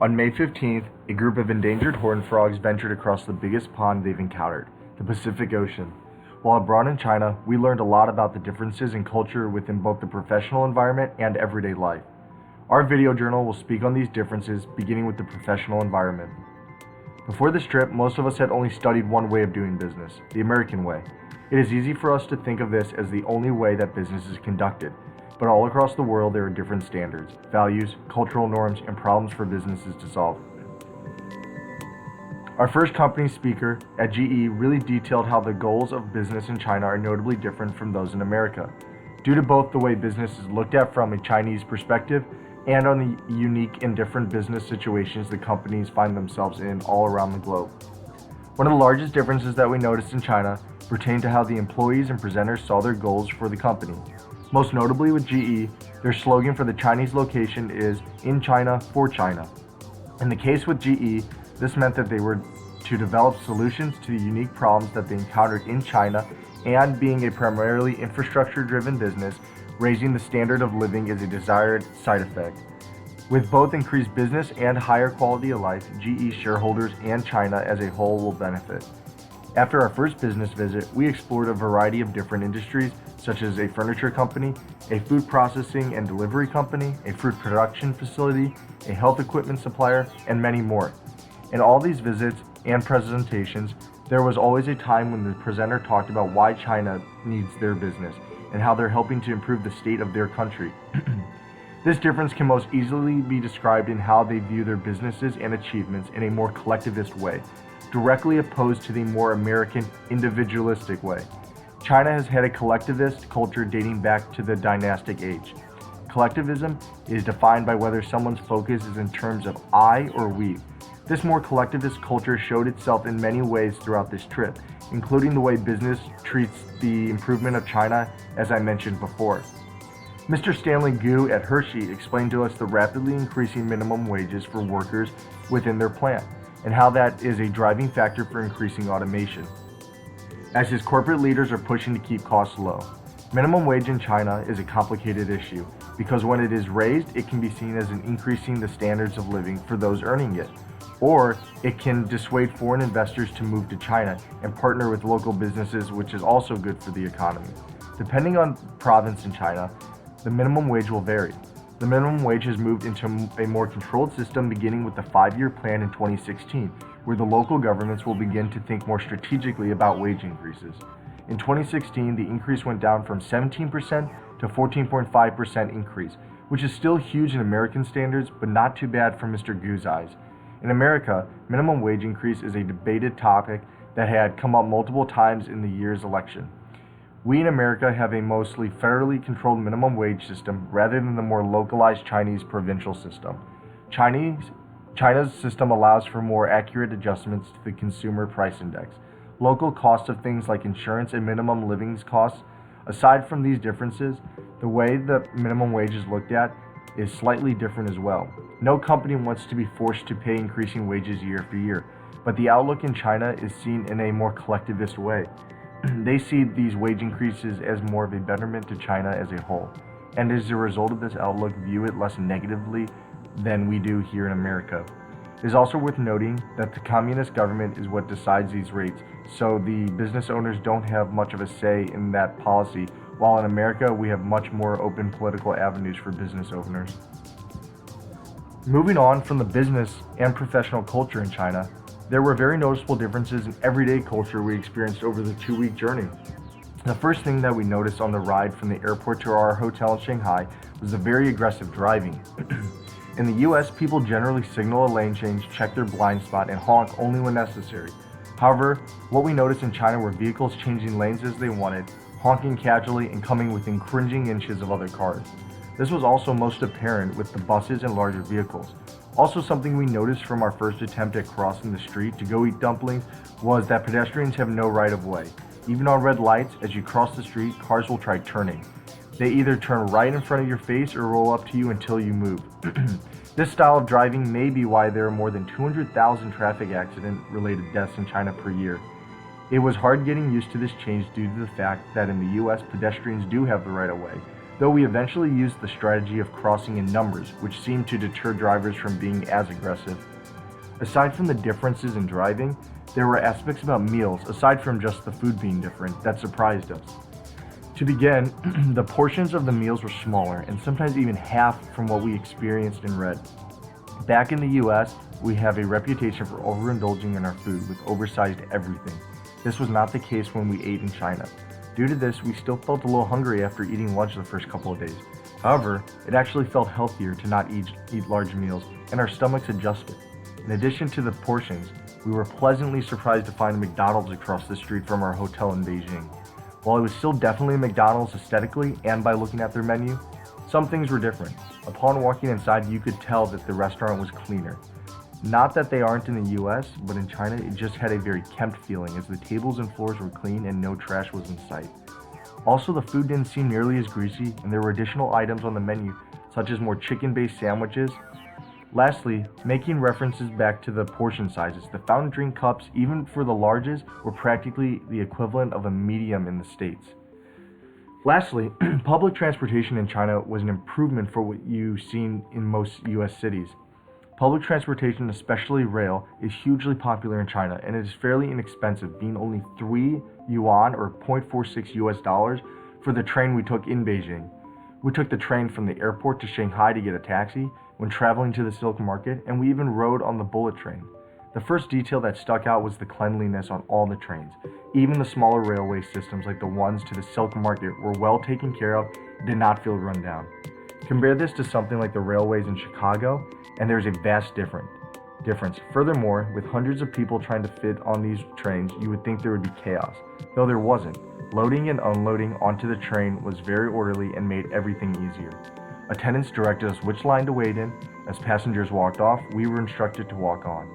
On May 15th, a group of endangered horned frogs ventured across the biggest pond they've encountered, the Pacific Ocean. While abroad in China, we learned a lot about the differences in culture within both the professional environment and everyday life. Our video journal will speak on these differences, beginning with the professional environment. Before this trip, most of us had only studied one way of doing business, the American way. It is easy for us to think of this as the only way that business is conducted, but all across the world there are different standards, values, cultural norms, and problems for businesses to solve. Our first company speaker at GE really detailed how the goals of business in China are notably different from those in America, due to both the way business is looked at from a Chinese perspective and on the unique and different business situations the companies find themselves in all around the globe. One of the largest differences that we noticed in China pertained to how the employees and presenters saw their goals for the company. Most notably with GE, their slogan for the Chinese location is "In China, for China." In the case with GE, this meant that they were to develop solutions to the unique problems that they encountered in China, and being a primarily infrastructure-driven business, raising the standard of living is a desired side effect. With both increased business and higher quality of life, GE shareholders and China as a whole will benefit. After our first business visit, we explored a variety of different industries, such as a furniture company, a food processing and delivery company, a fruit production facility, a health equipment supplier, and many more. In all these visits and presentations, there was always a time when the presenter talked about why China needs their business and how they're helping to improve the state of their country. This difference can most easily be described in how they view their businesses and achievements in a more collectivist way, directly opposed to the more American individualistic way. China has had a collectivist culture dating back to the dynastic age. Collectivism is defined by whether someone's focus is in terms of I or we. This more collectivist culture showed itself in many ways throughout this trip, including the way business treats the improvement of China, as I mentioned before. Mr. Stanley Gu at Hershey explained to us the rapidly increasing minimum wages for workers within their plant, and how that is a driving factor for increasing automation, as his corporate leaders are pushing to keep costs low. Minimum wage in China is a complicated issue, because when it is raised, it can be seen as an increasing the standards of living for those earning it, or it can dissuade foreign investors to move to China and partner with local businesses, which is also good for the economy. Depending on province in China, the minimum wage will vary. The minimum wage has moved into a more controlled system beginning with the 5-year plan in 2016, where the local governments will begin to think more strategically about wage increases. In 2016, the increase went down from 17% to 14.5% increase, which is still huge in American standards, but not too bad from Mr. Gu's eyes. In America, minimum wage increase is a debated topic that had come up multiple times in the year's election. We in America have a mostly federally controlled minimum wage system rather than the more localized Chinese provincial system. China's system allows for more accurate adjustments to the consumer price index. Local costs of things like insurance and minimum living costs. Aside from these differences, the way the minimum wage is looked at is slightly different as well. No company wants to be forced to pay increasing wages year after year, but the outlook in China is seen in a more collectivist way. They see these wage increases as more of a betterment to China as a whole, and as a result of this outlook, view it less negatively than we do here in America. It is also worth noting that the communist government is what decides these rates, so the business owners don't have much of a say in that policy, while in America we have much more open political avenues for business owners. Moving on from the business and professional culture in China, there were very noticeable differences in everyday culture we experienced over the 2-week journey. The first thing that we noticed on the ride from the airport to our hotel in Shanghai was the very aggressive driving. In the US, people generally signal a lane change, check their blind spot, and honk only when necessary. However, what we noticed in China were vehicles changing lanes as they wanted, honking casually, and coming within cringing inches of other cars. This was also most apparent with the buses and larger vehicles. Also, something we noticed from our first attempt at crossing the street to go eat dumplings was that pedestrians have no right of way. Even on red lights, as you cross the street, cars will try turning. They either turn right in front of your face or roll up to you until you move. This style of driving may be why there are more than 200,000 traffic accident-related deaths in China per year. It was hard getting used to this change due to the fact that in the US, pedestrians do have the right of way, though we eventually used the strategy of crossing in numbers, which seemed to deter drivers from being as aggressive. Aside from the differences in driving, there were aspects about meals, aside from just the food being different, that surprised us. To begin, the portions of the meals were smaller, and sometimes even half from what we experienced in Red. Back in the US, we have a reputation for overindulging in our food with oversized everything. This was not the case when we ate in China. Due to this, we still felt a little hungry after eating lunch the first couple of days. However, it actually felt healthier to not eat large meals, and our stomachs adjusted. In addition to the portions, we were pleasantly surprised to find a McDonald's across the street from our hotel in Beijing. While it was still definitely a McDonald's aesthetically and by looking at their menu, some things were different. Upon walking inside, you could tell that the restaurant was cleaner. Not that they aren't in the US, but in China it just had a very kempt feeling as the tables and floors were clean and no trash was in sight. Also, the food didn't seem nearly as greasy, and there were additional items on the menu, such as more chicken-based sandwiches. Lastly, making references back to the portion sizes, the fountain drink cups, even for the larges, were practically the equivalent of a medium in the States. Lastly, public transportation in China was an improvement for what you've seen in most US cities. Public transportation, especially rail, is hugely popular in China, and it is fairly inexpensive, being only 3 yuan or $0.46 for the train we took in Beijing. We took the train from the airport to Shanghai to get a taxi when traveling to the Silk Market, and we even rode on the bullet train. The first detail that stuck out was the cleanliness on all the trains. Even the smaller railway systems like the ones to the Silk Market were well taken care of and did not feel run down. Compare this to something like the railways in Chicago, and there's a vast difference. Furthermore, with hundreds of people trying to fit on these trains, you would think there would be chaos, though there wasn't. Loading and unloading onto the train was very orderly and made everything easier. Attendants directed us which line to wait in. As passengers walked off, we were instructed to walk on.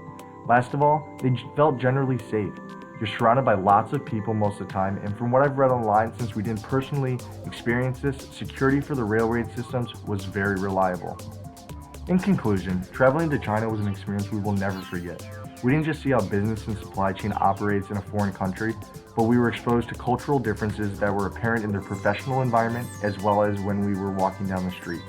Last of all, they felt generally safe. You're surrounded by lots of people most of the time, and from what I've read online, since we didn't personally experience this, security for the railway systems was very reliable. In conclusion, traveling to China was an experience we will never forget. We didn't just see how business and supply chain operates in a foreign country, but we were exposed to cultural differences that were apparent in their professional environment as well as when we were walking down the streets.